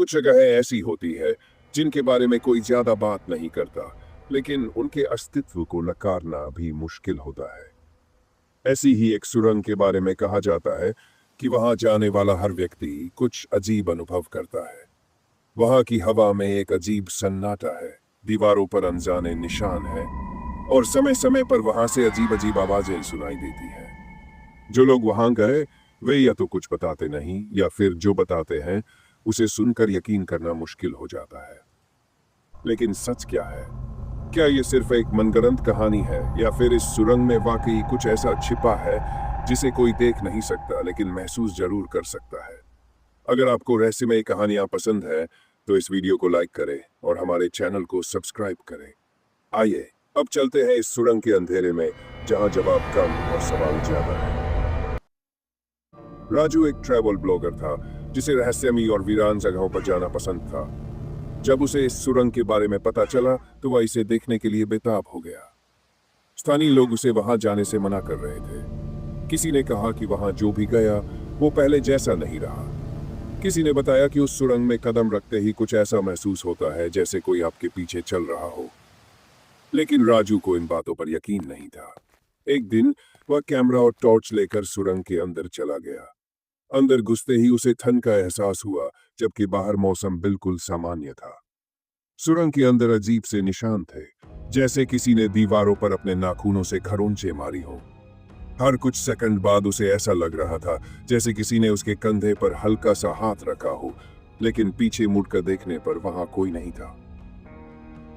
कुछ जगहें ऐसी होती है जिनके बारे में कोई ज्यादा बात नहीं करता, लेकिन उनके अस्तित्व को नकारना भी मुश्किल होता है। ऐसी ही एक सुरंग के बारे में कहा जाता है कि वहां जाने वाला हर व्यक्ति कुछ अजीब अनुभव करता है। वहां की हवा में एक अजीब सन्नाटा है, दीवारों पर अनजाने निशान है और समय समय पर वहां से अजीब अजीब आवाजें सुनाई देती हैं। जो लोग वहां गए वे या तो कुछ बताते नहीं या फिर जो बताते हैं उसे सुनकर यकीन करना मुश्किल हो जाता है। लेकिन सच क्या है? क्या ये सिर्फ एक मनगढ़ंत कहानी है या फिर इस सुरंग में वाकई कुछ ऐसा छिपा है जिसे कोई देख नहीं सकता लेकिन महसूस जरूर कर सकता है? अगर आपको रहस्यमय कहानियां पसंद है तो इस वीडियो को लाइक करें और हमारे चैनल को सब्सक्राइब करें। आइए अब चलते हैं इस सुरंग के अंधेरे में जहां जवाब कम और सवाल ज्यादा है। राजू एक ट्रैवल ब्लॉगर था जिसे रहस्यमयी और वीरान जगहों पर जाना पसंद था। जब उसे इस सुरंग के बारे में पता चला तो वह इसे देखने के लिए बेताब हो गया। स्थानीय लोग उसे वहां जाने से मना कर रहे थे। किसी ने कहा कि वहां जो भी गया वो पहले जैसा नहीं रहा। किसी ने बताया कि उस सुरंग में कदम रखते ही कुछ ऐसा महसूस होता है जैसे कोई आपके पीछे चल रहा हो। लेकिन राजू को इन बातों पर यकीन नहीं था। एक दिन वह कैमरा और टॉर्च लेकर सुरंग के अंदर चला गया। अंदर घुसते ही उसे ठंड का एहसास हुआ, जबकि बाहर मौसम बिल्कुल सामान्य था। सुरंग के अंदर अजीब से निशान थे, जैसे किसी ने दीवारों पर अपने नाखूनों से खरोंचे मारी हो। हर कुछ सेकंड बाद उसे ऐसा लग रहा था जैसे किसी ने उसके कंधे पर हल्का सा हाथ रखा हो, लेकिन पीछे मुड़कर देखने पर वहां कोई नहीं था।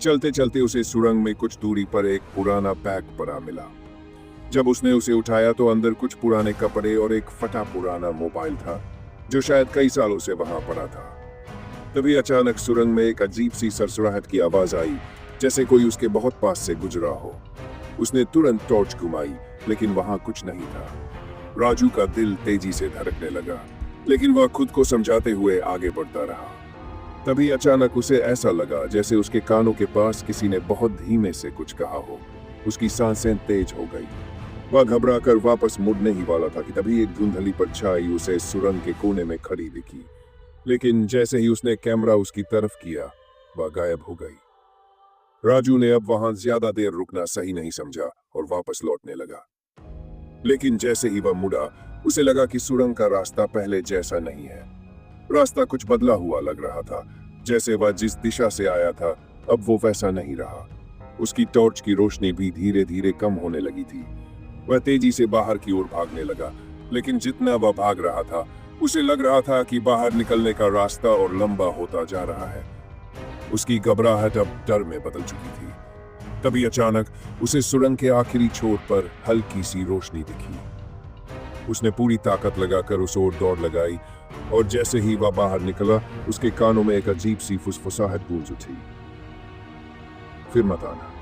चलते चलते उसे सुरंग में कुछ दूरी पर एक पुराना बैग पड़ा मिला। जब उसने उसे उठाया तो अंदर कुछ पुराने कपड़े और एक फटा पुराना मोबाइल था जो शायद कई सालों से वहां पड़ा था। तभी अचानक सुरंग में एक अजीब सी सरसराहट की आवाज आई, जैसे कोई उसके बहुत पास से गुजरा हो। उसने तुरंत टॉर्च घुमाई, लेकिन वहां कुछ नहीं था। राजू का दिल तेजी से धड़कने लगा, लेकिन वह खुद को समझाते हुए आगे बढ़ता रहा। तभी अचानक उसे ऐसा लगा जैसे उसके कानों के पास किसी ने बहुत धीमे से कुछ कहा हो। उसकी सांसें तेज हो गई। वह घबराकर वापस मुड़ने ही वाला था कि तभी एक धुंधली परछाई उसे सुरंग के कोने में खड़ी दिखी। लेकिन जैसे ही उसने कैमरा उसकी तरफ किया, वह गायब हो गई। राजू ने अब वहां ज्यादा देर रुकना सही नहीं समझा और वापस लौटने लगा। लेकिन जैसे ही वह मुड़ा, उसे लगा कि सुरंग का रास्ता पहले जैसा नहीं है। रास्ता कुछ बदला हुआ लग रहा था। जैसे वह जिस दिशा से आया था अब वो वैसा नहीं रहा। उसकी टॉर्च की रोशनी भी धीरे धीरे कम होने लगी थी। वह तेजी से बाहर की ओर भागने लगा, लेकिन जितना वह भाग रहा था उसे लग रहा था कि बाहर निकलने का रास्ता और लंबा होता जा रहा है। उसकी घबराहट अब डर में बदल चुकी थी। तभी अचानक उसे सुरंग के आखिरी छोर पर हल्की सी रोशनी दिखी। उसने पूरी ताकत लगाकर उस ओर दौड़ लगाई और जैसे ही वह बाहर निकला, उसके कानों में एक अजीब सी फुसफुसाहट गूंज उठी, फिर मत आना।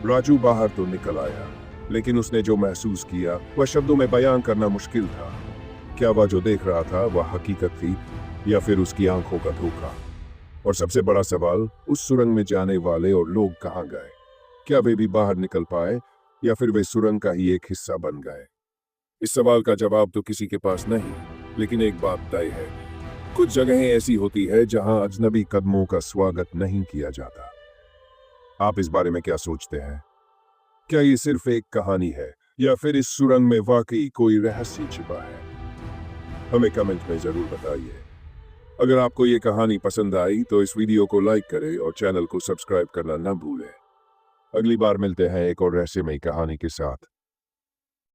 राजू बाहर तो निकल आया, लेकिन उसने जो महसूस किया वह शब्दों में बयान करना मुश्किल था। क्या वह जो देख रहा था वह हकीकत थी या फिर उसकी आंखों का धोखा? और सबसे बड़ा सवाल, उस सुरंग में जाने वाले और लोग कहां गए? क्या वे भी बाहर निकल पाए या फिर वे सुरंग का ही एक हिस्सा बन गए? इस सवाल का जवाब तो किसी के पास नहीं, लेकिन एक बात तय है, कुछ जगहें ऐसी होती है जहां अजनबी कदमों का स्वागत नहीं किया जाता। आप इस बारे में क्या सोचते हैं? क्या ये सिर्फ एक कहानी है या फिर इस सुरंग में वाकई कोई रहस्य छिपा है? हमें कमेंट में जरूर बताइए। अगर आपको ये कहानी पसंद आई तो इस वीडियो को लाइक करें और चैनल को सब्सक्राइब करना न भूलें। अगली बार मिलते हैं एक और रहस्यमयी कहानी के साथ।